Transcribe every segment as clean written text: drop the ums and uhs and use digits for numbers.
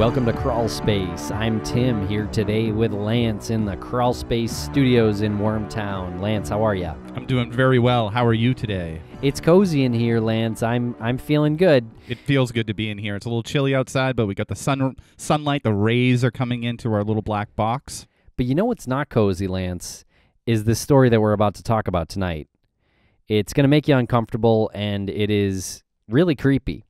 Welcome to Crawlspace. I'm Tim here today with Lance in the Crawlspace Studios in Wormtown. Lance, how are you? I'm doing very well. How are you today? It's cozy in here, Lance. I'm feeling good. It feels good to be in here. It's a little chilly outside, but we got the sunlight. The rays are coming into our little black box. But you know what's not cozy, Lance, is the story that we're about to talk about tonight. It's going to make you uncomfortable, and it is really creepy.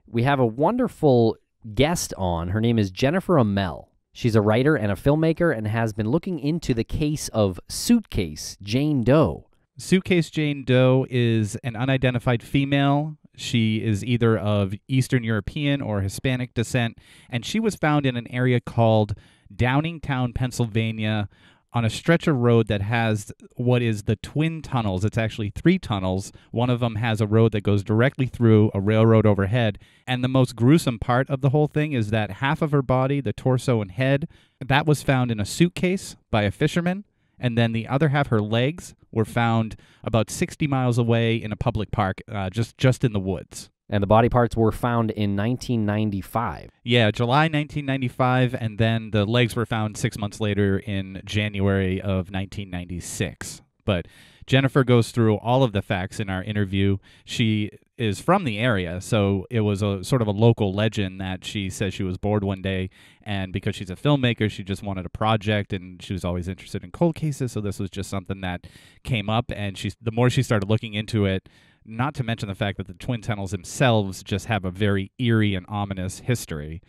We have a wonderful guest on. Her name is Jennifer Amell. She's a writer and a filmmaker and has been looking into the case of Suitcase Jane Doe. Suitcase Jane Doe is an unidentified female. She is either of Eastern European or Hispanic descent, and she was found in an area called Downingtown, Pennsylvania, on a stretch of road that has what is the twin tunnels. It's actually 3 tunnels. One of them has a road that goes directly through a railroad overhead. And the most gruesome part of the whole thing is that half of her body, the torso and head, that was found in a suitcase by a fisherman. And then the other half, her legs, were found about 60 miles away in a public park, just in the woods. And the body parts were found in 1995. Yeah, July 1995, and then the legs were found 6 months later in January of 1996. But Jennifer goes through all of the facts in our interview. She is from the area, so it was a sort of a local legend that she says she was bored one day, and because she's a filmmaker, she just wanted a project, and she was always interested in cold cases, so this was just something that came up, and the more she started looking into it, not to mention the fact that the twin tunnels themselves just have a very eerie and ominous history,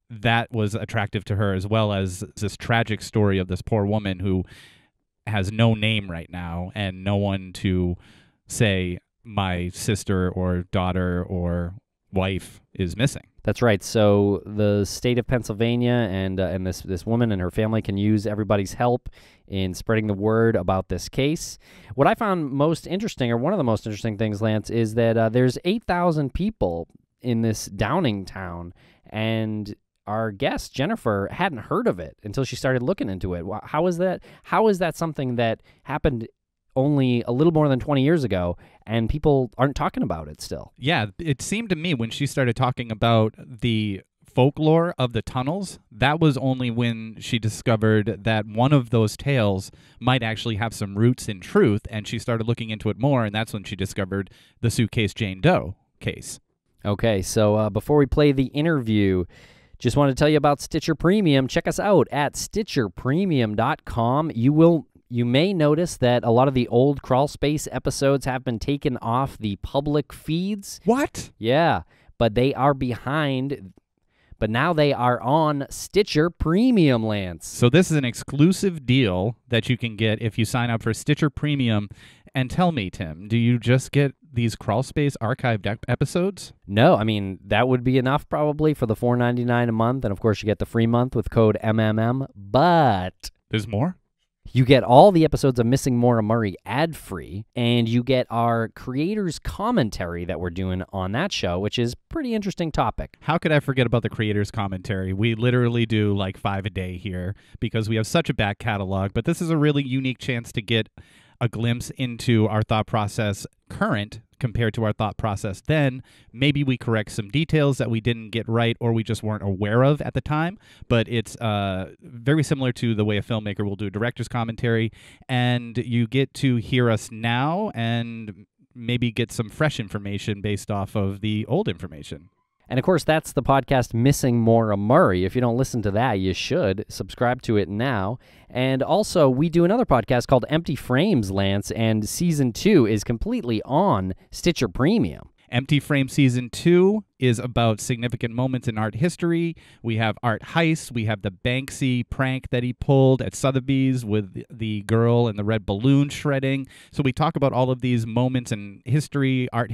that was attractive to her, as well as this tragic story of this poor woman who has no name right now and no one to say my sister or daughter or wife is missing. That's right. So the state of Pennsylvania and this woman and her family can use everybody's help in spreading the word about this case. What I found most interesting, or one of the most interesting things, Lance, is that there's 8,000 people in this Downingtown, and our guest, Jennifer, hadn't heard of it until she started looking into it. How is that? How is that something that happened only a little more than 20 years ago, and people aren't talking about it still? Yeah, it seemed to me when she started talking about the folklore of the tunnels, that was only when she discovered that one of those tales might actually have some roots in truth, and she started looking into it more, and that's when she discovered the Suitcase Jane Doe case. Okay, so before we play the interview, just want to tell you about Stitcher Premium. Check us out at StitcherPremium.com. You may notice that a lot of the old Crawlspace episodes have been taken off the public feeds. What? Yeah, but they are behind. But now they are on Stitcher Premium, Lance. So this is an exclusive deal that you can get if you sign up for Stitcher Premium. And tell me, Tim, do you just get these Crawlspace archived episodes? No, I mean, that would be enough probably for the $4.99 a month. And, of course, you get the free month with code MMM. But there's more? You get all the episodes of Missing Maura Murray ad-free, and you get our creators' commentary that we're doing on that show, which is a pretty interesting topic. How could I forget about the creators' commentary? We literally do like 5 a day here because we have such a back catalog, but this is a really unique chance to get a glimpse into our thought process current compared to our thought process then. Maybe we correct some details that we didn't get right or we just weren't aware of at the time, but it's very similar to the way a filmmaker will do a director's commentary, and you get to hear us now and maybe get some fresh information based off of the old information. And, of course, that's the podcast Missing Maura Murray. If you don't listen to that, you should. Subscribe to it now. And also, we do another podcast called Empty Frames, Lance, and Season 2 is completely on Stitcher Premium. Empty Frame Season 2 is about significant moments in art history. We have art heists. We have the Banksy prank that he pulled at Sotheby's with the girl and the red balloon shredding. So we talk about all of these moments in history, art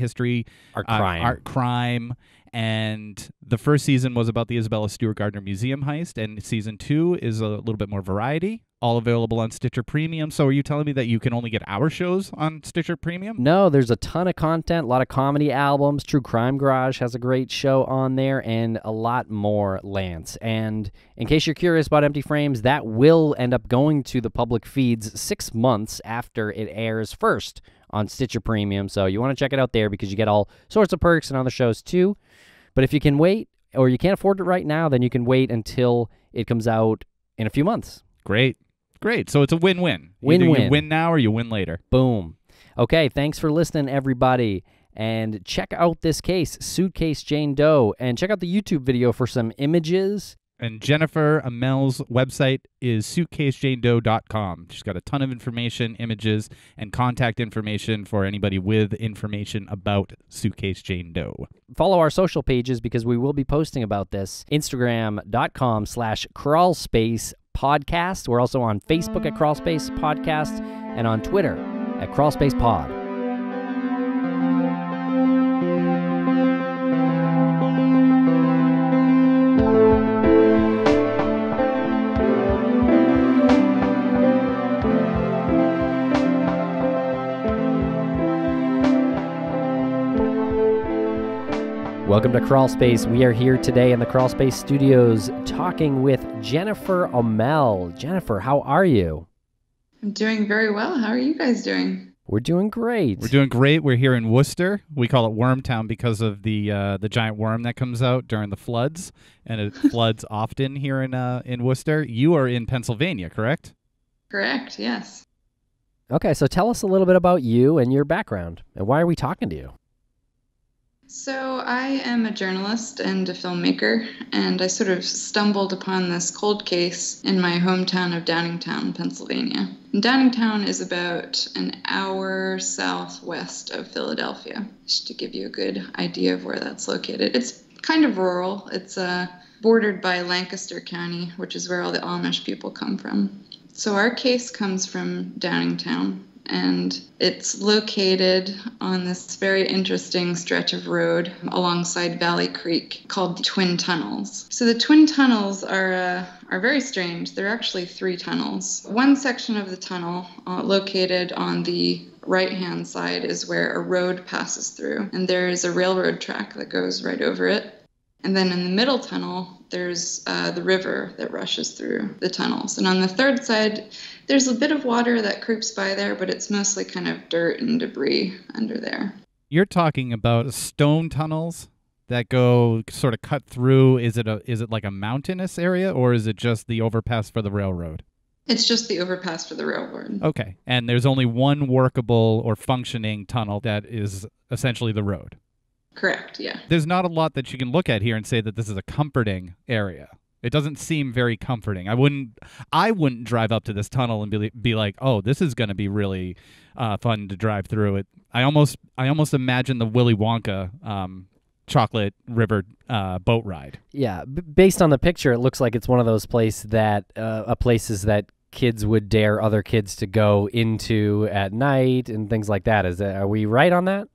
crime. And the first season was about the Isabella Stewart Gardner Museum heist, and Season 2 is a little bit more variety, all available on Stitcher Premium. So are you telling me that you can only get our shows on Stitcher Premium? No, there's a ton of content, a lot of comedy albums. True Crime Garage has a great show on there, and a lot more, Lance. And in case you're curious about Empty Frames, that will end up going to the public feeds 6 months after it airs first on Stitcher Premium. So you want to check it out there because you get all sorts of perks and other shows too. But if you can wait, or you can't afford it right now, then you can wait until it comes out in a few months. Great. So it's a win-win. Win-win. Either you win now or you win later. Boom. Okay, thanks for listening, everybody. And check out this case, Suitcase Jane Doe, and check out the YouTube video for some images. And Jennifer Amell's website is suitcasejanedoe.com. She's got a ton of information, images, and contact information for anybody with information about Suitcase Jane Doe. Follow our social pages because we will be posting about this. Instagram.com/Crawlspace Podcast. We're also on Facebook at Crawlspace Podcast and on Twitter at Crawlspace Pod. Welcome to Crawlspace. We are here today in the Crawlspace studios talking with Jennifer Amell. Jennifer, how are you? I'm doing very well. How are you guys doing? We're doing great. We're here in Worcester. We call it Wormtown because of the giant worm that comes out during the floods, and it floods often here in Worcester. You are in Pennsylvania, correct? Correct, yes. Okay, so tell us a little bit about you and your background, and why are we talking to you? So I am a journalist and a filmmaker, and I sort of stumbled upon this cold case in my hometown of Downingtown, Pennsylvania. And Downingtown is about an hour southwest of Philadelphia, just to give you a good idea of where that's located. It's kind of rural. It's bordered by Lancaster County, which is where all the Amish people come from. So our case comes from Downingtown, and it's located on this very interesting stretch of road alongside Valley Creek called the Twin Tunnels. So the Twin Tunnels are very strange. They're actually 3 tunnels. One section of the tunnel located on the right-hand side is where a road passes through, and there is a railroad track that goes right over it. And then in the middle tunnel, there's the river that rushes through the tunnels. And on the third side, there's a bit of water that creeps by there, but it's mostly kind of dirt and debris under there. You're talking about stone tunnels that go sort of cut through. Is it like a mountainous area, or is it just the overpass for the railroad? It's just the overpass for the railroad. Okay. And there's only one workable or functioning tunnel that is essentially the road. Correct, yeah. There's not a lot that you can look at here and say that this is a comforting area. It doesn't seem very comforting. I wouldn't drive up to this tunnel and be like, oh, this is going to be really fun to drive through it. I almost imagine the Willy Wonka chocolate river boat ride. Yeah, based on the picture, it looks like it's one of those places that kids would dare other kids to go into at night and things like that. Are we right on that?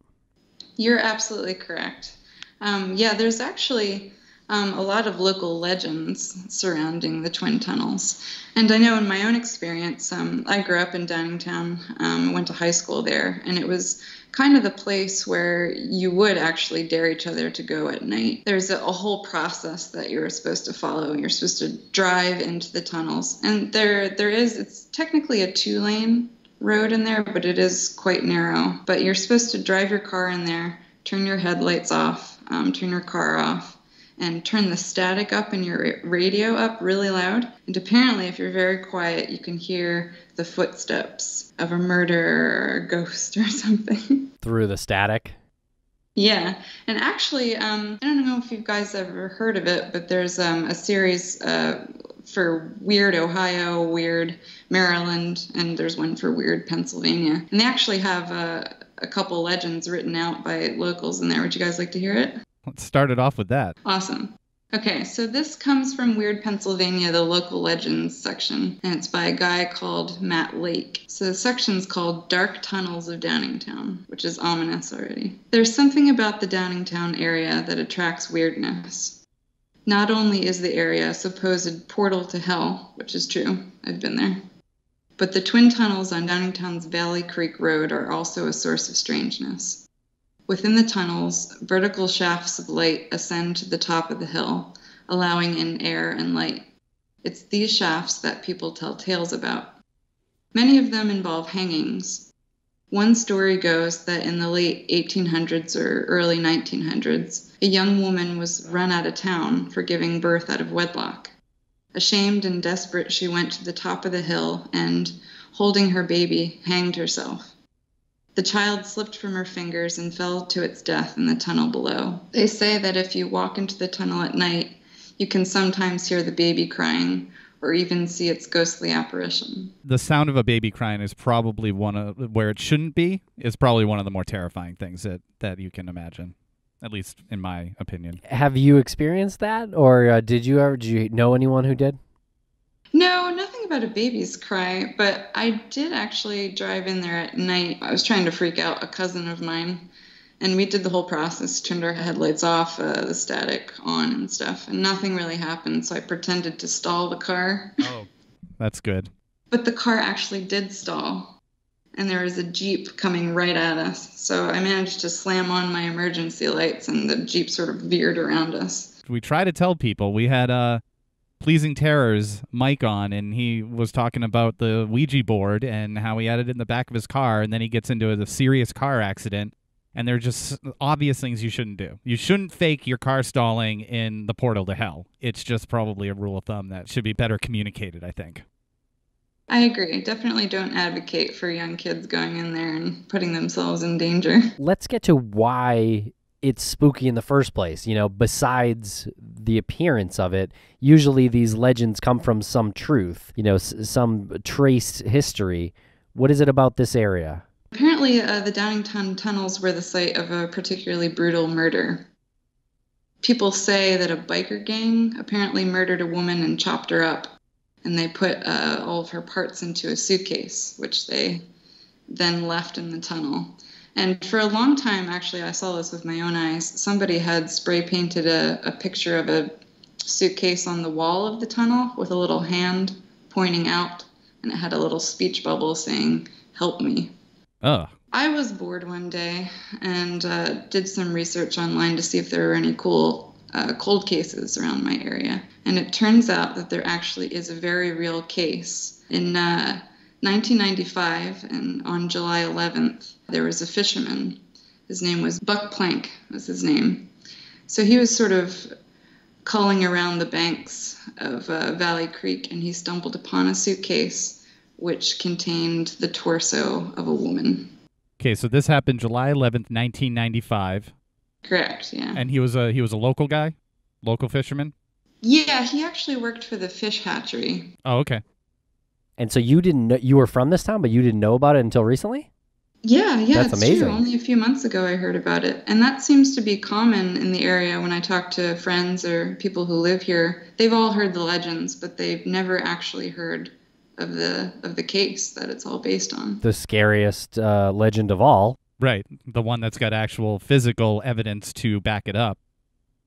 You're absolutely correct. There's actually a lot of local legends surrounding the Twin Tunnels. And I know in my own experience, I grew up in Downingtown, went to high school there, and it was kind of the place where you would actually dare each other to go at night. There's a whole process that you're supposed to follow. You're supposed to drive into the tunnels. And it's technically a 2-lane road in there, but it is quite narrow. But you're supposed to drive your car in there, turn your headlights off, turn your car off, and turn the static up in your radio up really loud. And apparently, if you're very quiet, you can hear the footsteps of a murderer or a ghost or something. Through the static? Yeah. And actually, I don't know if you guys ever heard of it, but there's a series for Weird Ohio, Weird Maryland, and there's one for Weird Pennsylvania. And they actually have a couple legends written out by locals in there. Would you guys like to hear it? Let's start it off with that. Awesome. Okay, so this comes from Weird Pennsylvania, the local legends section, and it's by a guy called Matt Lake. So the section's called Dark Tunnels of Downingtown, which is ominous already. There's something about the Downingtown area that attracts weirdness. Not only is the area a supposed portal to hell, which is true, I've been there, but the twin tunnels on Downingtown's Valley Creek Road are also a source of strangeness. Within the tunnels, vertical shafts of light ascend to the top of the hill, allowing in air and light. It's these shafts that people tell tales about. Many of them involve hangings. One story goes that in the late 1800s or early 1900s, a young woman was run out of town for giving birth out of wedlock. Ashamed and desperate, she went to the top of the hill and, holding her baby, hanged herself. The child slipped from her fingers and fell to its death in the tunnel below. They say that if you walk into the tunnel at night, you can sometimes hear the baby crying, or even see its ghostly apparition. The sound of a baby crying is probably one of where it shouldn't be, is probably one of the more terrifying things that you can imagine, at least in my opinion. Have you experienced that, or did you know anyone who did? No, nothing about a baby's cry, but I did actually drive in there at night. I was trying to freak out a cousin of mine, and we did the whole process, turned our headlights off, the static on and stuff, and nothing really happened, so I pretended to stall the car. Oh, that's good. But the car actually did stall, and there was a Jeep coming right at us, so I managed to slam on my emergency lights, and the Jeep sort of veered around us. We try to tell people. We had Pleasing Terror's Mike on, and he was talking about the Ouija board and how he had it in the back of his car, and then he gets into a serious car accident. And they're just obvious things you shouldn't do. You shouldn't fake your car stalling in the portal to hell. It's just probably a rule of thumb that should be better communicated, I think. I agree. Definitely don't advocate for young kids going in there and putting themselves in danger. Let's get to why it's spooky in the first place. You know, besides the appearance of it, usually these legends come from some truth, you know, some traced history. What is it about this area? Apparently, the Downingtown tunnels were the site of a particularly brutal murder. People say that a biker gang apparently murdered a woman and chopped her up, and they put all of her parts into a suitcase, which they then left in the tunnel. And for a long time, actually, I saw this with my own eyes, somebody had spray painted a picture of a suitcase on the wall of the tunnel with a little hand pointing out, and it had a little speech bubble saying, "Help me." Oh. I was bored one day and did some research online to see if there were any cool cold cases around my area. And it turns out that there actually is a very real case. In 1995, and on July 11th, there was a fisherman. His name was Buck Plank, was his name. So he was sort of culling around the banks of Valley Creek, and he stumbled upon a suitcase which contained the torso of a woman. Okay, so this happened July 11th, 1995. Correct, yeah. And he was a local guy? Local fisherman? Yeah, he actually worked for the fish hatchery. Oh, okay. And so you didn't know, you were from this town, but you didn't know about it until recently? Yeah, That's it's amazing. true. Only a few months ago I heard about it. And that seems to be common in the area when I talk to friends or people who live here. They've all heard the legends, but they've never actually heard of the case that it's all based on. The scariest legend of all. Right, the one that's got actual physical evidence to back it up.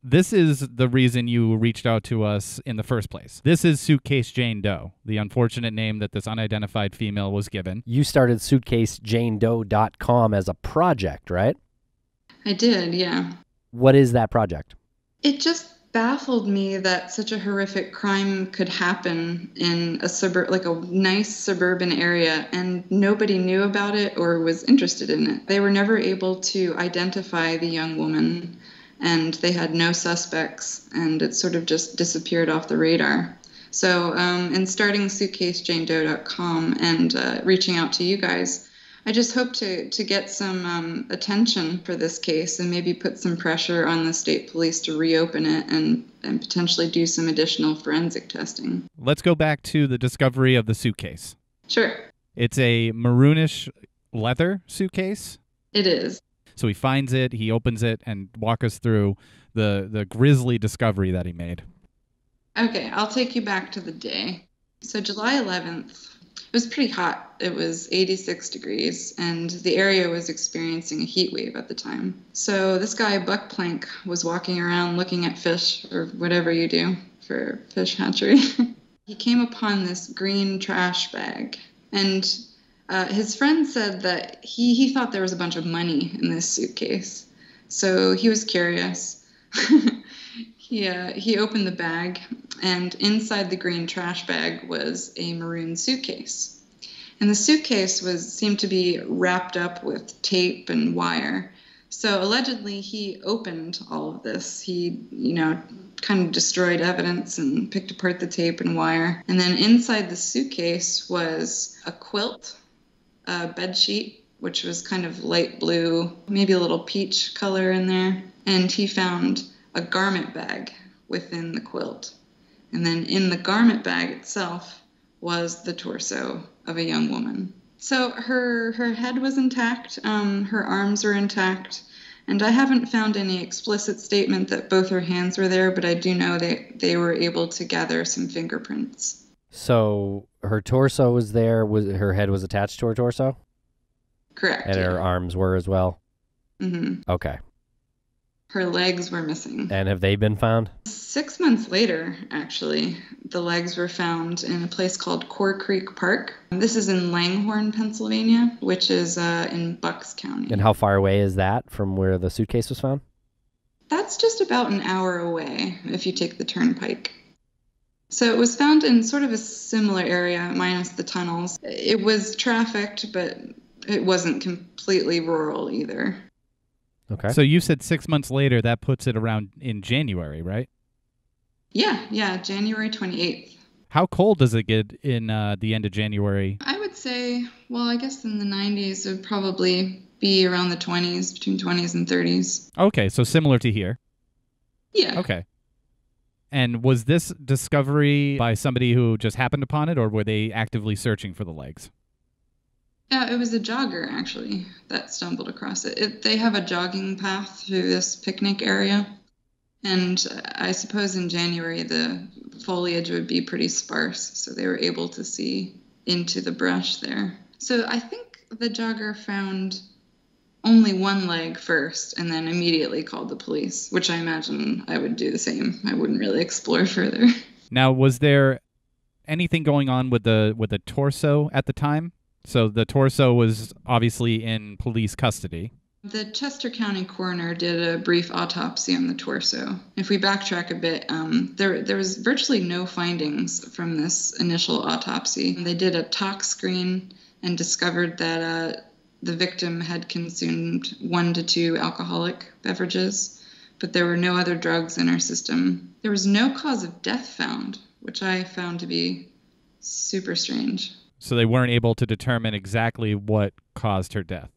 This is the reason you reached out to us in the first place. This is Suitcase Jane Doe, the unfortunate name that this unidentified female was given. You started SuitcaseJaneDoe.com as a project, right? I did, yeah. What is that project? It just baffled me that such a horrific crime could happen in a nice suburban area, and nobody knew about it or was interested in it. They were never able to identify the young woman, and they had no suspects, and it sort of just disappeared off the radar. So in starting SuitcaseJaneDoe.com and reaching out to you guys, I just hope to get some attention for this case and maybe put some pressure on the state police to reopen it and potentially do some additional forensic testing. Let's go back to the discovery of the suitcase. Sure. It's a maroonish leather suitcase. It is. So he finds it, he opens it, and walk us through the grisly discovery that he made. Okay, I'll take you back to the day. So July 11th, it was pretty hot. It was 86 degrees, and the area was experiencing a heat wave at the time. So this guy, Buck Plank, was walking around looking at fish, or whatever you do for fish hatchery. He came upon this green trash bag, and his friend said that he thought there was a bunch of money in this suitcase. So he was curious. He opened the bag, and inside the green trash bag was a maroon suitcase. And the suitcase seemed to be wrapped up with tape and wire. So allegedly he opened all of this. He, kind of destroyed evidence and picked apart the tape and wire. And then inside the suitcase was a quilt, a bed sheet, which was kind of light blue, maybe a little peach color in there. And he found a garment bag within the quilt. And then in the garment bag itself was the torso of a young woman. So her head was intact, her arms were intact, and I haven't found any explicit statement that both her hands were there, but I do know they were able to gather some fingerprints. So her torso was there, her head was attached to her torso? Correct. And her arms were as well? Mm-hmm. Okay. Her legs were missing. And have they been found? 6 months later, actually, the legs were found in a place called Core Creek Park. This is in Langhorne, Pennsylvania, which is in Bucks County. And how far away is that from where the suitcase was found? That's just about an hour away if you take the turnpike. So it was found in sort of a similar area, minus the tunnels. It was trafficked, but it wasn't completely rural either. Okay. So you said 6 months later, that puts it around in January, right? Yeah, January 28th. How cold does it get in the end of January? I would say, well, I guess in the 90s it would probably be around the 20s, between 20s and 30s. Okay, so similar to here. Yeah. Okay. And was this discovery by somebody who just happened upon it, or were they actively searching for the legs? Yeah, it was a jogger, actually, that stumbled across it. They have a jogging path through this picnic area, and I suppose in January the foliage would be pretty sparse, so they were able to see into the brush there. So I think the jogger found only one leg first and then immediately called the police, which I imagine I would do the same. I wouldn't really explore further. Now, was there anything going on with the torso at the time? So the torso was obviously in police custody. The Chester County coroner did a brief autopsy on the torso. If we backtrack a bit, there was virtually no findings from this initial autopsy. They did a tox screen and discovered that the victim had consumed 1 to 2 alcoholic beverages, but there were no other drugs in her system. There was no cause of death found, which I found to be super strange. So they weren't able to determine exactly what caused her death.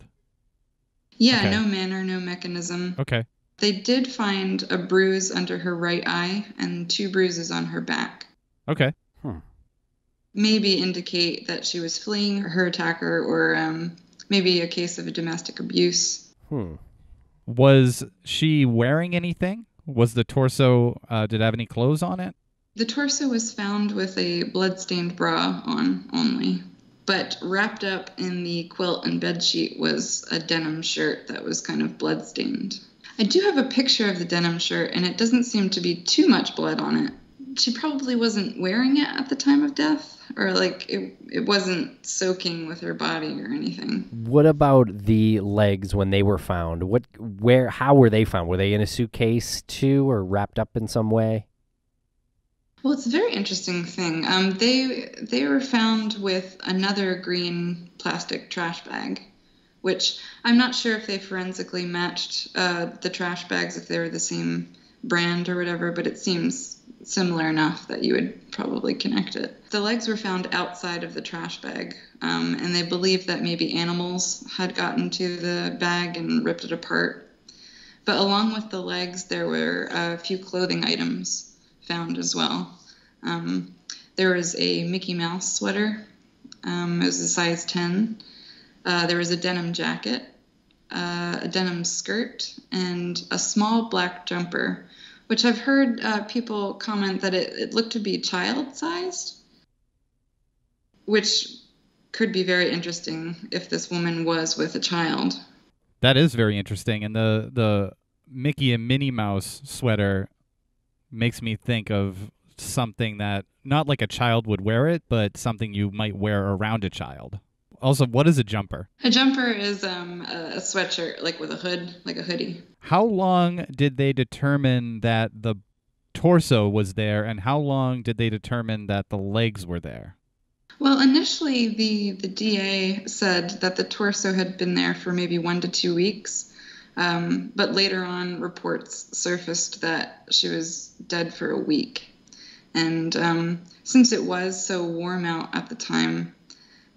Yeah, Okay. No manner, no mechanism. Okay. They did find a bruise under her right eye and 2 bruises on her back. Okay. Maybe indicate that she was fleeing her attacker, or maybe a case of domestic abuse. Was she wearing anything? Was the torso, did it have any clothes on it? The torso was found with a blood-stained bra on only, but wrapped up in the quilt and bedsheet was a denim shirt that was kind of blood-stained. I do have a picture of the denim shirt, and it doesn't seem to be too much blood on it. She probably wasn't wearing it at the time of death, or it wasn't soaking with her body or anything. What about the legs when they were found? How were they found? Were they in a suitcase too, or wrapped up in some way? Well, it's a very interesting thing. They were found with another green plastic trash bag, which I'm not sure if they forensically matched the trash bags, if they were the same brand or whatever, but it seems similar enough that you would probably connect it. The legs were found outside of the trash bag, and they believe that maybe animals had gotten to the bag and ripped it apart. But along with the legs, there were a few clothing items found as well. There was a Mickey Mouse sweater. It was a size 10. There was a denim jacket, a denim skirt, and a small black jumper, which I've heard people comment that it looked to be child-sized, which could be very interesting if this woman was with a child. That is very interesting. And the Mickey and Minnie Mouse sweater makes me think of something that, not like a child would wear it, but something you might wear around a child. Also, what is a jumper? A jumper is a sweatshirt, like with a hood, like a hoodie. How long did they determine that the torso was there, and how long did they determine that the legs were there? Well, initially, the DA said that the torso had been there for maybe 1 to 2 weeks, but later on, reports surfaced that she was dead for a week. And since it was so warm out at the time,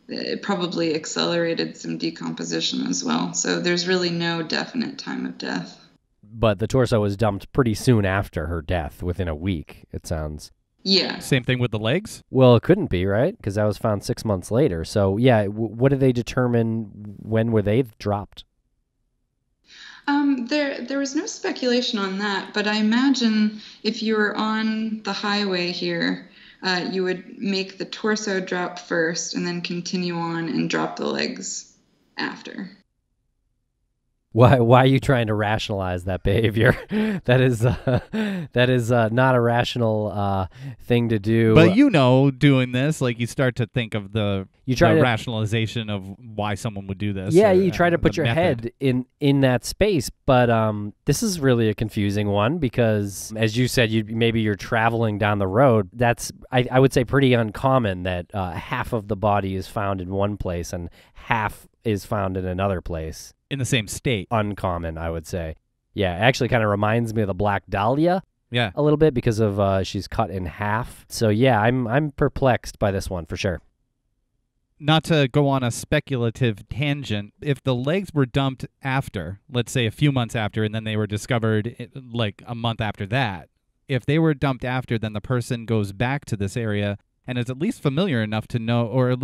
it probably accelerated some decomposition as well. So there's really no definite time of death. But the torso was dumped pretty soon after her death, within a week, it sounds. Yeah. Same thing with the legs? Well, it couldn't be, right? Because that was found 6 months later. So, yeah, what did they determine? When were they dropped? There was no speculation on that, but I imagine if you were on the highway here, you would make the torso drop first and then continue on and drop the legs after. Why are you trying to rationalize that behavior? That is not a rational thing to do. But doing this, like you start to think of the rationalization of why someone would do this. Yeah, you try to put your head in that space, but this is really a confusing one because, as you said, maybe you're traveling down the road. That's I would say pretty uncommon that half of the body is found in one place and half is found in another place. In the same state. Uncommon, I would say. Yeah, it actually kind of reminds me of the Black Dahlia. Yeah. A little bit because of she's cut in half. So yeah, I'm perplexed by this one for sure. Not to go on a speculative tangent, if the legs were dumped after, let's say a few months after, and then they were discovered like a month after that, if they were dumped after, then the person goes back to this area and is at least familiar enough to know,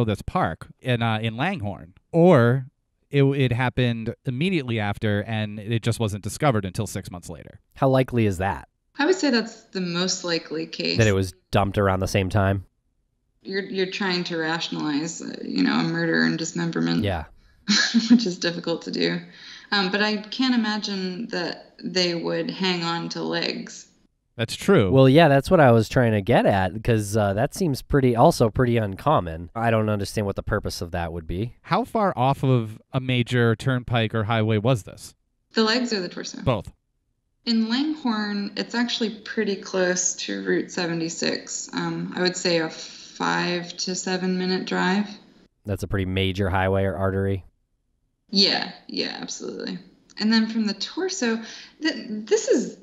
this park in Langhorne, or it happened immediately after and it just wasn't discovered until 6 months later. How likely is that? I would say that's the most likely case. That it was dumped around the same time? You're trying to rationalize, a murder and dismemberment. Yeah. Which is difficult to do. But I can't imagine that they would hang on to legs. That's true. Well, yeah, that's what I was trying to get at, because that seems pretty uncommon. I don't understand what the purpose of that would be. How far off of a major turnpike or highway was this? The legs or the torso? Both. In Langhorne, it's actually pretty close to Route 76. I would say a 5 to 7 minute drive. That's a pretty major highway or artery? Yeah, absolutely. And then from the torso, this is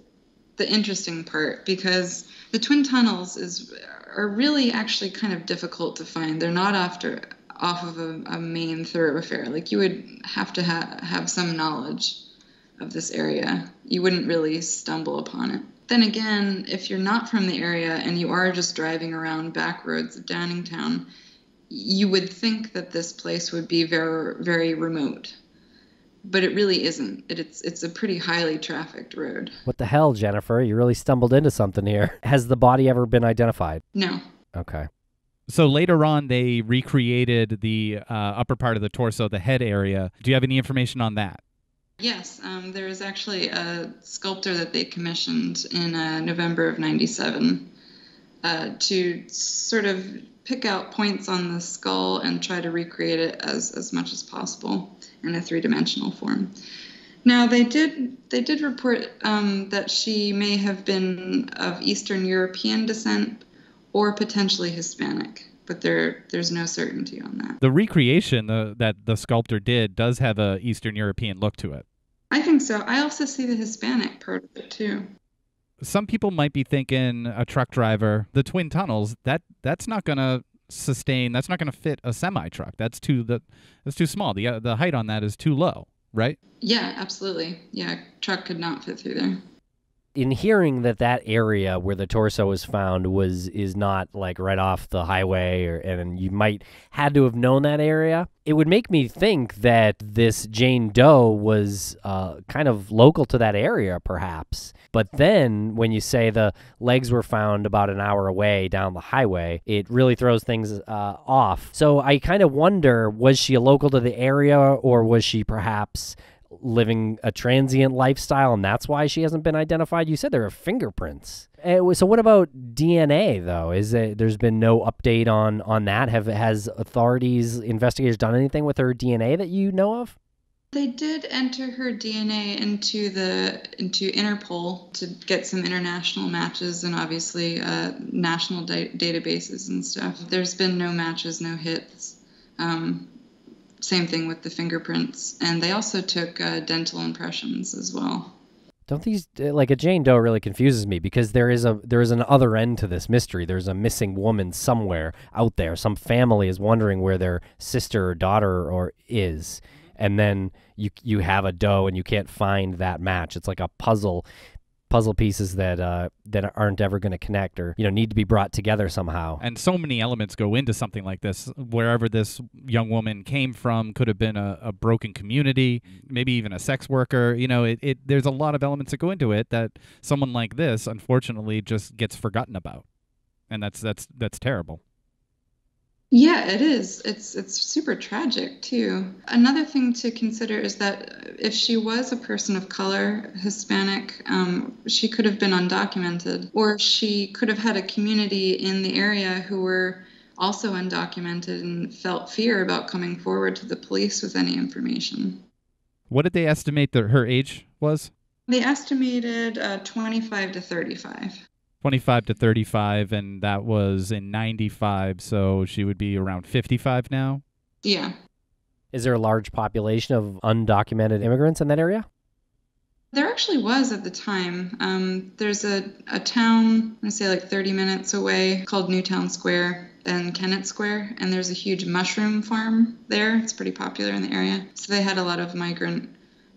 the interesting part, because the twin tunnels are really actually kind of difficult to find. They're not off of a main thoroughfare. Like, you would have to have some knowledge of this area. You wouldn't really stumble upon it. Then again, if you're not from the area and you are just driving around back roads of Downingtown, you would think that this place would be very, very remote. But it really isn't. It's a pretty highly trafficked road. What the hell, Jennifer? You really stumbled into something here. Has the body ever been identified? No. Okay. So later on, they recreated the upper part of the torso, the head area. Do you have any information on that? Yes. There was actually a sculptor that they commissioned in November of '97 to sort of pick out points on the skull and try to recreate it as much as possible in a three-dimensional form. Now, they did report that she may have been of Eastern European descent or potentially Hispanic, but there's no certainty on that. The recreation that the sculptor did does have a Eastern European look to it. I think so. I also see the Hispanic part of it, too. Some people might be thinking a truck driver, the twin tunnels, that's not going to sustain, that's not going to fit a semi-truck. That's too small. The height on that is too low, right? Yeah, absolutely. Yeah, a truck could not fit through there. In hearing that area where the torso was found is not like right off the highway, and you might had to have known that area, it would make me think that this Jane Doe was kind of local to that area, perhaps. But then when you say the legs were found about an hour away down the highway, it really throws things off. So I kind of wonder, was she a local to the area, or was she perhaps living a transient lifestyle, and that's why she hasn't been identified? You said there are fingerprints. So what about DNA, though? There's been no update on that? Has investigators done anything with her DNA that you know of? They did enter her DNA into Interpol to get some international matches and obviously national databases and stuff. There's been no matches, no hits. Same thing with the fingerprints, and they also took dental impressions as well. Don't these, like, a Jane Doe really confuses me, because there is an other end to this mystery. There's a missing woman somewhere out there. Some family is wondering where their sister or daughter is. And then you have a Doe and you can't find that match. It's like a puzzle pieces that aren't ever going to connect, or need to be brought together somehow. And so many elements go into something like this. Wherever this young woman came from could have been a broken community, maybe even a sex worker. There's a lot of elements that go into it that someone like this, unfortunately, just gets forgotten about, and that's terrible. Yeah, it is. It's super tragic, too. Another thing to consider is that if she was a person of color, Hispanic, she could have been undocumented, or she could have had a community in the area who were also undocumented and felt fear about coming forward to the police with any information. What did they estimate that her age was? They estimated 25 to 35. 25 to 35, and that was in 95, so she would be around 55 now? Yeah. Is there a large population of undocumented immigrants in that area? There actually was at the time. There's a town, I say like 30 minutes away, called Newtown Square and Kennett Square, and there's a huge mushroom farm there. It's pretty popular in the area. So they had a lot of migrant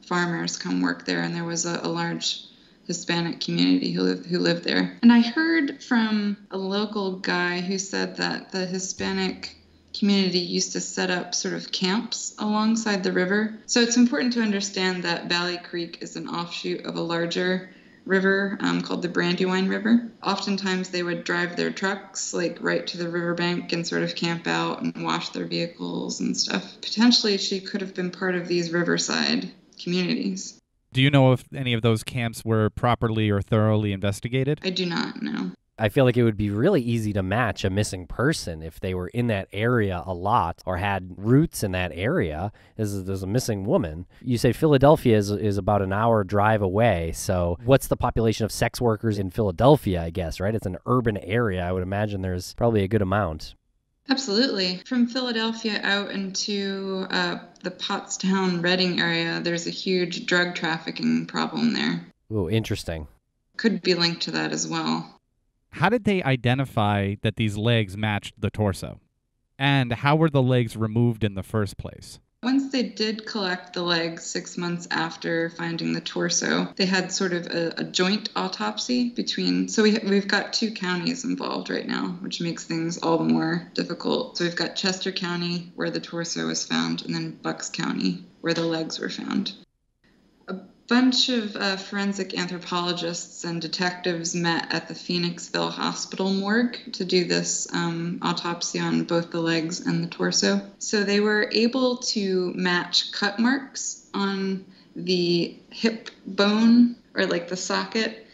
farmers come work there, and there was a large Hispanic community who lived there. And I heard from a local guy who said that the Hispanic community used to set up sort of camps alongside the river. So it's important to understand that Valley Creek is an offshoot of a larger river called the Brandywine River. Oftentimes they would drive their trucks right to the riverbank and sort of camp out and wash their vehicles and stuff. Potentially she could have been part of these riverside communities. Do you know if any of those camps were properly or thoroughly investigated? I do not know. I feel like it would be really easy to match a missing person if they were in that area a lot or had roots in that area. There's a missing woman. You say Philadelphia is about an hour drive away. So what's the population of sex workers in Philadelphia, I guess, right? It's an urban area. I would imagine there's probably a good amount. Absolutely. From Philadelphia out into the Pottstown, Reading area, there's a huge drug trafficking problem there. Ooh, interesting. Could be linked to that as well. How did they identify that these legs matched the torso? And how were the legs removed in the first place? Once they did collect the legs 6 months after finding the torso, they had sort of a joint autopsy between... So we've got 2 counties involved right now, which makes things all the more difficult. So we've got Chester County, where the torso was found, and then Bucks County, where the legs were found. A bunch of forensic anthropologists and detectives met at the Phoenixville Hospital morgue to do this autopsy on both the legs and the torso. So they were able to match cut marks on the hip bone, or like the socket,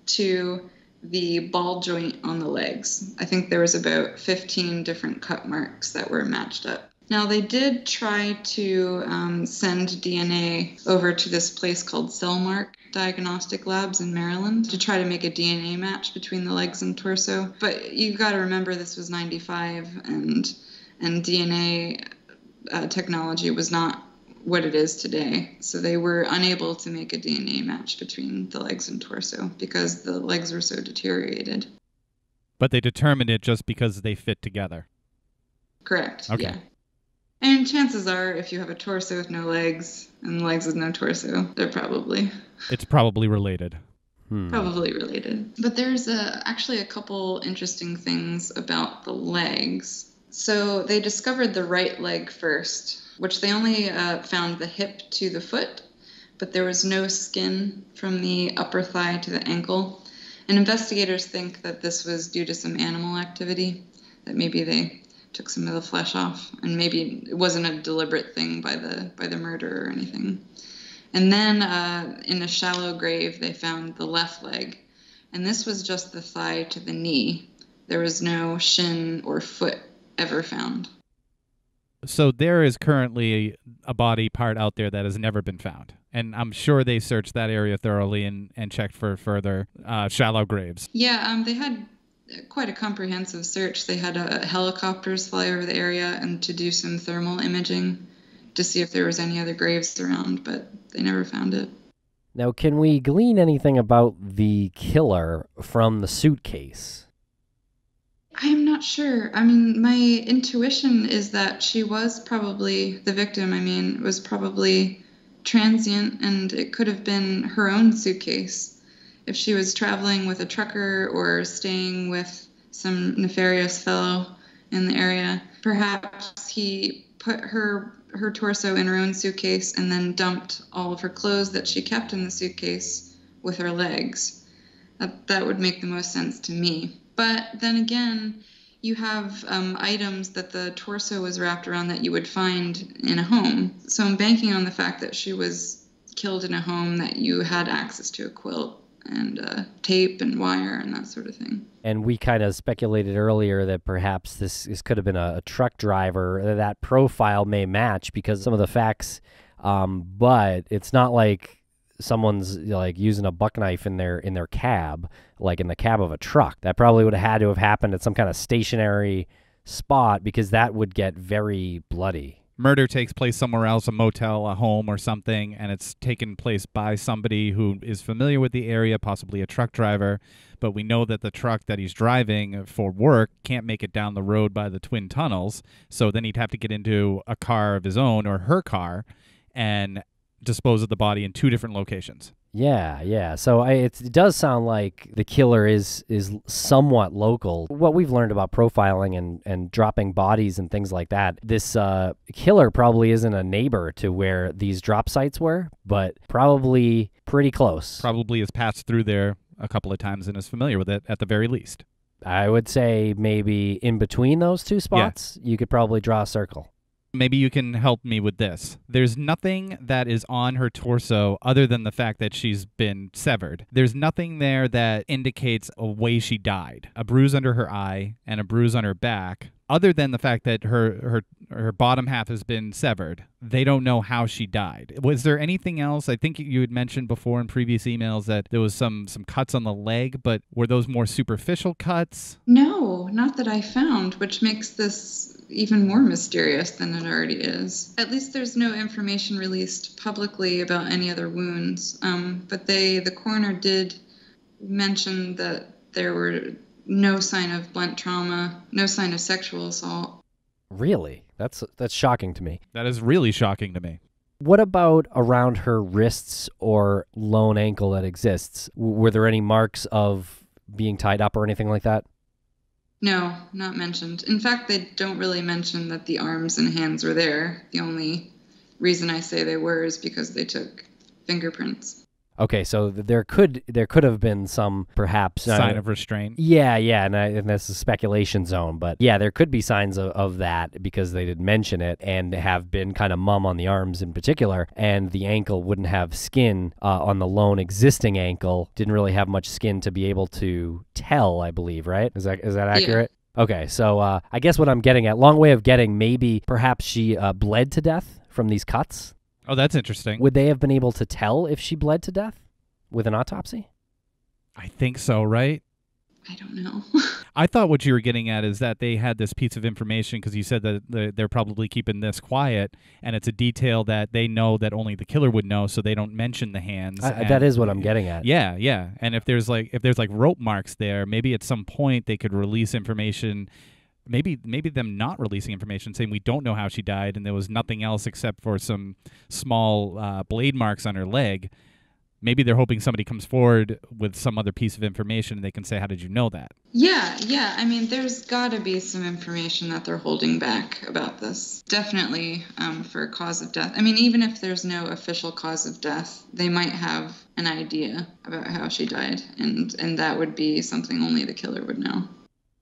to the ball joint on the legs. I think there was about 15 different cut marks that were matched up. Now, they did try to send DNA over to this place called Cellmark Diagnostic Labs in Maryland to try to make a DNA match between the legs and torso. But you've got to remember this was 95, and DNA technology was not what it is today. So they were unable to make a DNA match between the legs and torso because the legs were so deteriorated. But they determined it just because they fit together. Correct. Okay. Yeah. And chances are, if you have a torso with no legs and legs with no torso, it's probably related. Probably related. But there's actually a couple interesting things about the legs. So they discovered the right leg first, which they only found the hip to the foot, but there was no skin from the upper thigh to the ankle. And investigators think that this was due to some animal activity, that maybe they took some of the flesh off, and maybe it wasn't a deliberate thing by the murderer or anything. And then in a shallow grave, they found the left leg, and this was just the thigh to the knee. There was no shin or foot ever found. So there is currently a body part out there that has never been found. And I'm sure they searched that area thoroughly and checked for further shallow graves. Yeah, they had quite a comprehensive search. They had helicopters fly over the area and to do some thermal imaging to see if there was any other graves around, but they never found it. Now, can we glean anything about the killer from the suitcase? I am not sure. I mean, my intuition is that she was probably the victim. I mean, was probably transient, and it could have been her own suitcase. If she was traveling with a trucker or staying with some nefarious fellow in the area, perhaps he put her torso in her own suitcase and then dumped all of her clothes that she kept in the suitcase with her legs. That would make the most sense to me. But then again, you have items that the torso was wrapped around that you would find in a home. So I'm banking on the fact that she was killed in a home, that you had access to a quilt and tape and wire and that sort of thing. And we kind of speculated earlier that perhaps this could have been a truck driver. That profile may match because some of the facts, but it's not like someone's like using a buck knife in their cab, like in the cab of a truck. That probably would have had to have happened at some kind of stationary spot because that would get very bloody. Murder takes place somewhere else, a motel, a home, or something, and it's taken place by somebody who is familiar with the area, possibly a truck driver, but we know that the truck that he's driving for work can't make it down the road by the twin tunnels, so then he'd have to get into a car of his own or her car and dispose of the body in two different locations. Yeah. So it does sound like the killer is somewhat local. What we've learned about profiling and dropping bodies and things like that, this killer probably isn't a neighbor to where these drop sites were, but probably pretty close. Probably has passed through there a couple of times and is familiar with it at the very least. I would say maybe in between those two spots, you could probably draw a circle. Maybe you can help me with this. There's nothing that is on her torso other than the fact that she's been severed. There's nothing there that indicates a way she died. A bruise under her eye and a bruise on her back. Other than the fact that her bottom half has been severed, they don't know how she died. Was there anything else? I think you had mentioned before in previous emails that there was some cuts on the leg, but were those more superficial cuts? No, not that I found, which makes this even more mysterious than it already is. At least there's no information released publicly about any other wounds, but the coroner did mention that there were no sign of blunt trauma, no sign of sexual assault. Really? That's shocking to me. That is really shocking to me. What about around her wrists or lone ankle that exists? Were there any marks of being tied up or anything like that? No, not mentioned. In fact, they don't really mention that the arms and hands were there. The only reason I say they were is because they took fingerprints. Okay, so there could have been some perhaps sign of restraint. Yeah, and that's a speculation zone, but yeah, there could be signs of that because they did mention it and have been kind of mum on the arms in particular, and the ankle wouldn't have skin on the lone existing ankle. Didn't really have much skin to be able to tell, I believe, right? Is that accurate? Yeah. Okay, so I guess what I'm getting at, long way of getting, maybe perhaps she bled to death from these cuts. Oh, that's interesting. Would they have been able to tell if she bled to death with an autopsy? I think so, right? I don't know. I thought what you were getting at is that they had this piece of information because you said that they're probably keeping this quiet, and it's a detail that they know that only the killer would know, so they don't mention the hands. That is what I'm getting at. Yeah. And if there's like rope marks there, maybe at some point they could release information. Maybe them not releasing information, saying we don't know how she died, and there was nothing else except for some small blade marks on her leg. Maybe they're hoping somebody comes forward with some other piece of information, and they can say, how did you know that? Yeah. I mean, there's got to be some information that they're holding back about this. Definitely for a cause of death. I mean, even if there's no official cause of death, they might have an idea about how she died, and that would be something only the killer would know.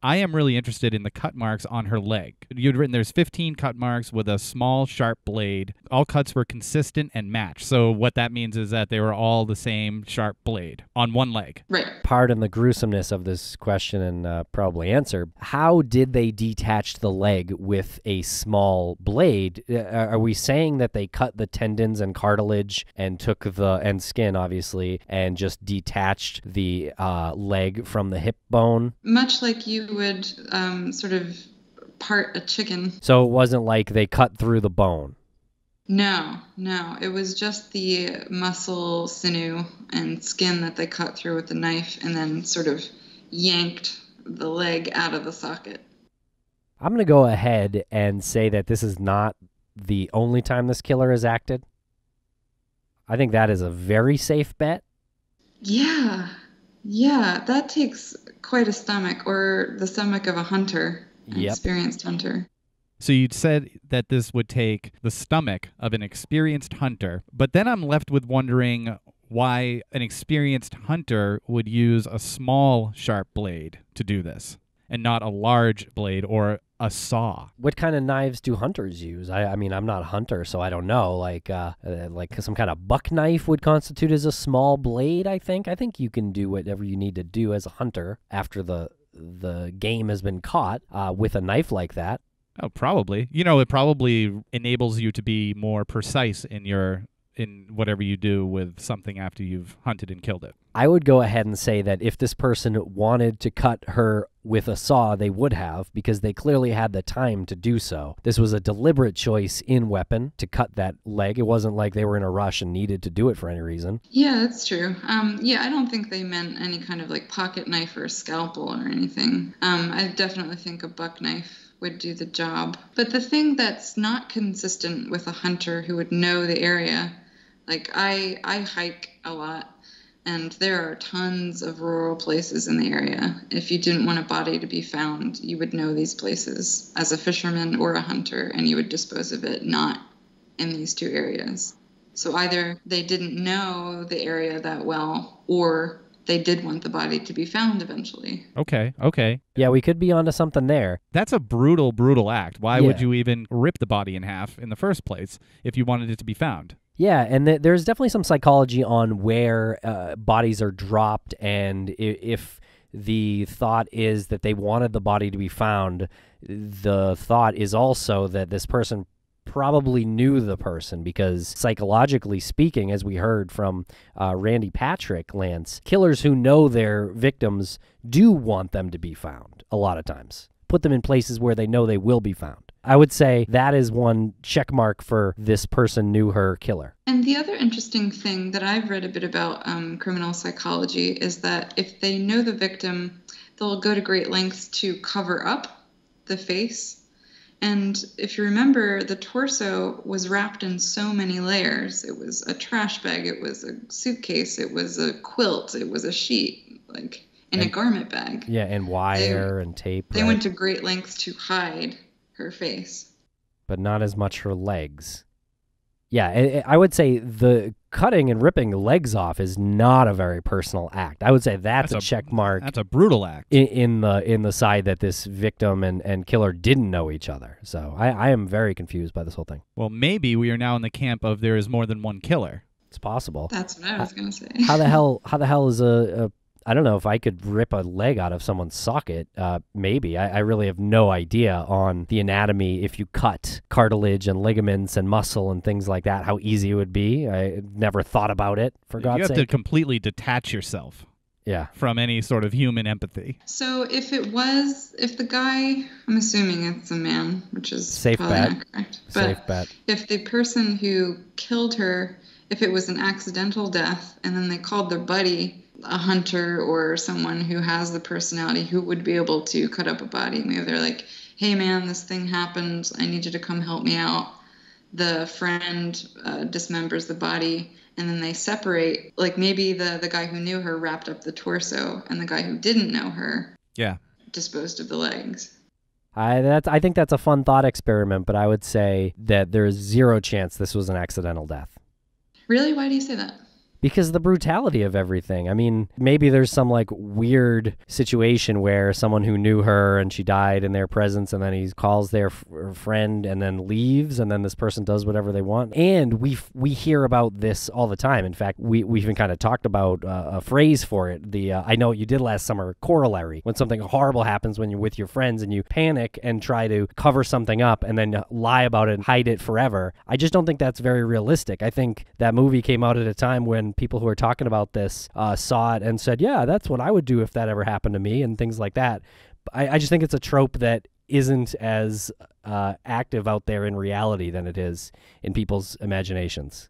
I am really interested in the cut marks on her leg. You'd written there's 15 cut marks with a small, sharp blade. All cuts were consistent and matched. So what that means is that they were all the same sharp blade on one leg. Right. Pardon the gruesomeness of this question and probably answer. How did they detach the leg with a small blade? Are we saying that they cut the tendons and cartilage and took and skin, obviously, and just detached the leg from the hip bone? Much like you would sort of part a chicken. So it wasn't like they cut through the bone? No. It was just the muscle, sinew, and skin that they cut through with the knife and then sort of yanked the leg out of the socket. I'm going to go ahead and say that this is not the only time this killer has acted. I think that is a very safe bet. Yeah, that takes quite a stomach, or the stomach of a hunter, an experienced hunter. So you'd said that this would take the stomach of an experienced hunter, but then I'm left with wondering why an experienced hunter would use a small, sharp blade to do this and not a large blade or a saw. What kind of knives do hunters use? I mean, I'm not a hunter, so I don't know. Like some kind of buck knife would constitute as a small blade, I think. I think you can do whatever you need to do as a hunter after the game has been caught with a knife like that. Oh, probably. It probably enables you to be more precise in whatever you do with something after you've hunted and killed it. I would go ahead and say that if this person wanted to cut her with a saw, they would have, because they clearly had the time to do so. This was a deliberate choice in weapon to cut that leg. It wasn't like they were in a rush and needed to do it for any reason. Yeah, that's true. I don't think they meant any kind of like pocket knife or scalpel or anything. I definitely think a buck knife would do the job. But the thing that's not consistent with a hunter who would know the area, like I hike a lot, and there are tons of rural places in the area. If you didn't want a body to be found, you would know these places as a fisherman or a hunter, and you would dispose of it not in these two areas. So either they didn't know the area that well, or they did want the body to be found eventually. Okay. Yeah, we could be onto something there. That's a brutal act. Why would you even rip the body in half in the first place if you wanted it to be found? Yeah, and there's definitely some psychology on where bodies are dropped, and if the thought is that they wanted the body to be found, the thought is also that this person probably knew the person, because psychologically speaking, as we heard from Randy Patrick, Lance, killers who know their victims do want them to be found a lot of times. Put them in places where they know they will be found. I would say that is one check mark for this person knew her killer. And the other interesting thing that I've read a bit about criminal psychology is that if they know the victim, they'll go to great lengths to cover up the face. And if you remember, the torso was wrapped in so many layers. It was a trash bag, it was a suitcase, it was a quilt, it was a sheet, like in a garment bag. Yeah, and wire and tape. They went to great lengths to hide her face. But not as much her legs. Yeah, I would say the cutting and ripping legs off is not a very personal act. I would say that's a check mark. That's a brutal act. In the side that this victim and killer didn't know each other. So I am very confused by this whole thing. Well, maybe we are now in the camp of there is more than one killer. It's possible. That's what I was going to say. How the hell is a I don't know if I could rip a leg out of someone's socket. Maybe. I really have no idea on the anatomy. If you cut cartilage and ligaments and muscle and things like that, how easy it would be. I never thought about it, for God's sake. You have to completely detach yourself from any sort of human empathy. So if the guy, I'm assuming it's a man, which is safe probably bet. not correct. But Safe bet. If the person who killed her, if it was an accidental death, and then they called their buddy a hunter or someone who has the personality who would be able to cut up a body. Maybe they're like, hey man, this thing happened. I need you to come help me out. The friend dismembers the body, and then they separate. Like maybe the guy who knew her wrapped up the torso, and the guy who didn't know her disposed of the legs. I think that's a fun thought experiment, but I would say that there's zero chance this was an accidental death. Really? Why do you say that? Because of the brutality of everything. I mean, maybe there's some like weird situation where someone who knew her and she died in their presence, and then he calls their friend and then leaves, and then this person does whatever they want. And we hear about this all the time. In fact, we even kind of talked about a phrase for it. The I know what you did last summer corollary. When something horrible happens when you're with your friends and you panic and try to cover something up and then lie about it and hide it forever. I just don't think that's very realistic. I think that movie came out at a time when people who are talking about this saw it and said, yeah, that's what I would do if that ever happened to me, and things like that. I just think it's a trope that isn't as active out there in reality than it is in people's imaginations.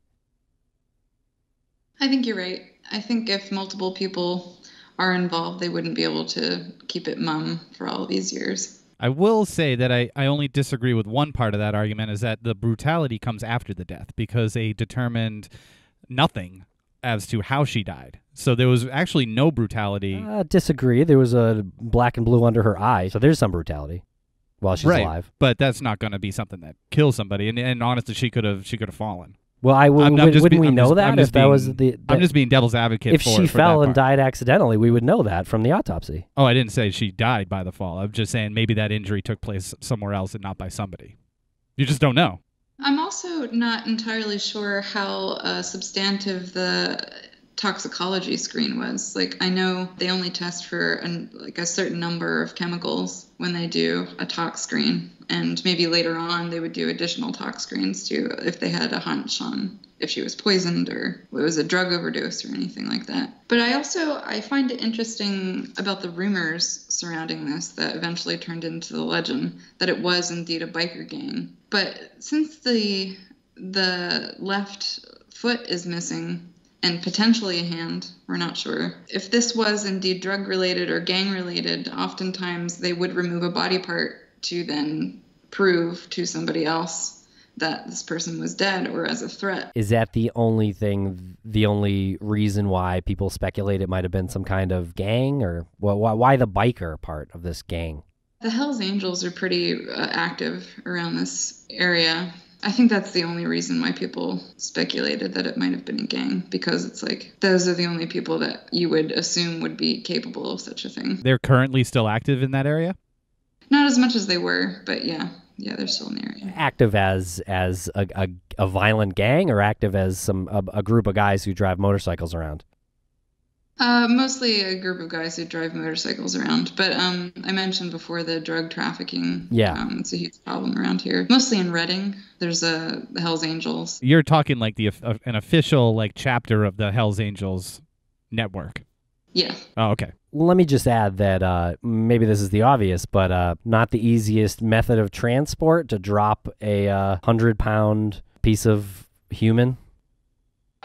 I think you're right. I think if multiple people are involved, they wouldn't be able to keep it mum for all these years. I will say that I only disagree with one part of that argument, is that the brutality comes after the death, because they determined nothing as to how she died. So there was actually no brutality. Disagree. There was a black and blue under her eye, so there's some brutality while she's alive. But that's not going to be something that kills somebody. And honestly, she could have fallen. Well, wouldn't we know that if that was the... I'm just being devil's advocate. If she fell and died accidentally, we would know that from the autopsy. Oh, I didn't say she died by the fall. I'm just saying maybe that injury took place somewhere else and not by somebody. You just don't know. I'm also not entirely sure how substantive the toxicology screen was. Like, I know they only test for a certain number of chemicals when they do a tox screen, and maybe later on they would do additional tox screens too if they had a hunch on if she was poisoned or it was a drug overdose or anything like that. But I find it interesting about the rumors surrounding this that eventually turned into the legend that it was indeed a biker gang. But since the left foot is missing and potentially a hand, we're not sure. If this was indeed drug-related or gang-related, oftentimes they would remove a body part to then prove to somebody else that this person was dead or as a threat. Is that the only reason why people speculate it might have been some kind of gang? Or why the biker part of this gang? The Hells Angels are pretty active around this area. I think that's the only reason why people speculated that it might have been a gang, because it's like those are the only people that you would assume would be capable of such a thing. They're currently still active in that area? Not as much as they were, but yeah, they're still in the area. Active as a violent gang, or active as a group of guys who drive motorcycles around? Mostly a group of guys who drive motorcycles around. But I mentioned before the drug trafficking. Yeah. It's a huge problem around here. Mostly in Reading. There's the Hells Angels. You're talking like an official chapter of the Hells Angels network. Yeah. Oh, okay. Let me just add that maybe this is the obvious, but not the easiest method of transport to drop a 100-pound piece of human.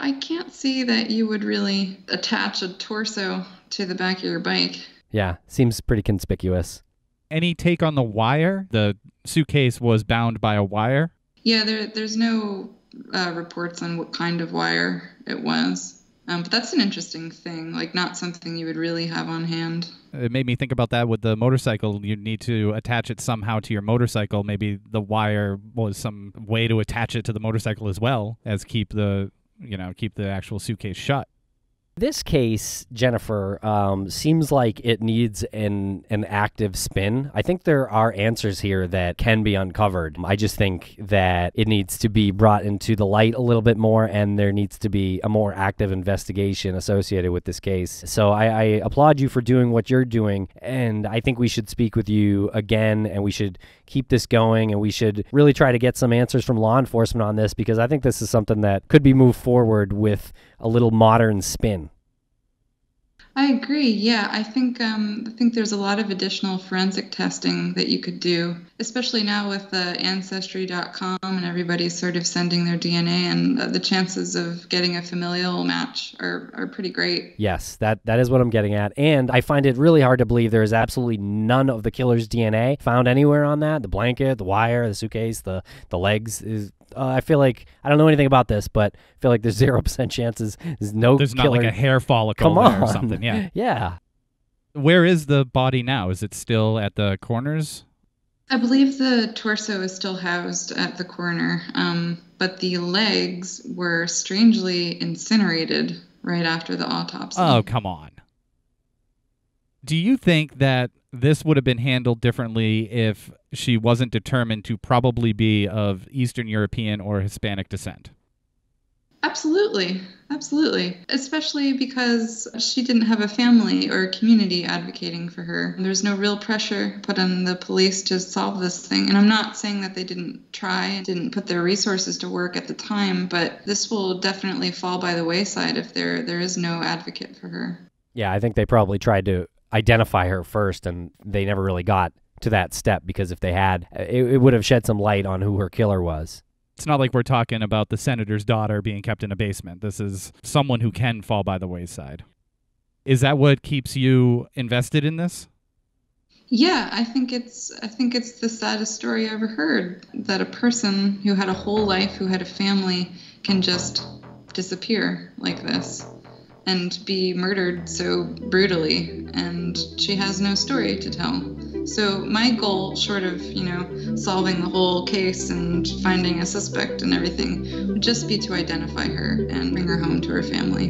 I can't see that you would really attach a torso to the back of your bike. Yeah, seems pretty conspicuous. Any take on the wire? The suitcase was bound by a wire? Yeah, there's no reports on what kind of wire it was. But that's an interesting thing, not something you would really have on hand. It made me think about that with the motorcycle. You need to attach it somehow to your motorcycle. Maybe the wire was some way to attach it to the motorcycle as well as keep the actual suitcase shut. This case, Jennifer, seems like it needs an active spin. I think there are answers here that can be uncovered. I just think that it needs to be brought into the light a little bit more, and there needs to be a more active investigation associated with this case. So I applaud you for doing what you're doing, and I think we should speak with you again, and we should keep this going, and we should really try to get some answers from law enforcement on this, because I think this is something that could be moved forward with a little modern spin. I agree. Yeah, I think there's a lot of additional forensic testing that you could do, especially now with Ancestry.com and everybody sort of sending their DNA, and the chances of getting a familial match are pretty great. Yes, that is what I'm getting at. And I find it really hard to believe there is absolutely none of the killer's DNA found anywhere on that. The blanket, the wire, the suitcase, the legs is... I feel like, I don't know anything about this, but I feel like there's 0% chances there's not killer. like a hair follicle there or something. Yeah. Yeah. Where is the body now? Is it still at the corners? I believe the torso is still housed at the coroner, but the legs were strangely incinerated right after the autopsy. Oh, come on. Do you think that this would have been handled differently if she wasn't determined to probably be of Eastern European or Hispanic descent? Absolutely. Absolutely. Especially because she didn't have a family or a community advocating for her. There's no real pressure put on the police to solve this thing. And I'm not saying that they didn't try, didn't put their resources to work at the time, but this will definitely fall by the wayside if there is no advocate for her. Yeah, I think they probably tried to identify her first, and they never really got to that step, because if they had, it would have shed some light on who her killer was. It's not like we're talking about the senator's daughter being kept in a basement. This is someone who can fall by the wayside. Is that what keeps you invested in this? Yeah, I think it's the saddest story I ever heard, that a person who had a whole life, who had a family, can just disappear like this and be murdered so brutally, and she has no story to tell. So my goal, short of, solving the whole case and finding a suspect and everything, would just be to identify her and bring her home to her family.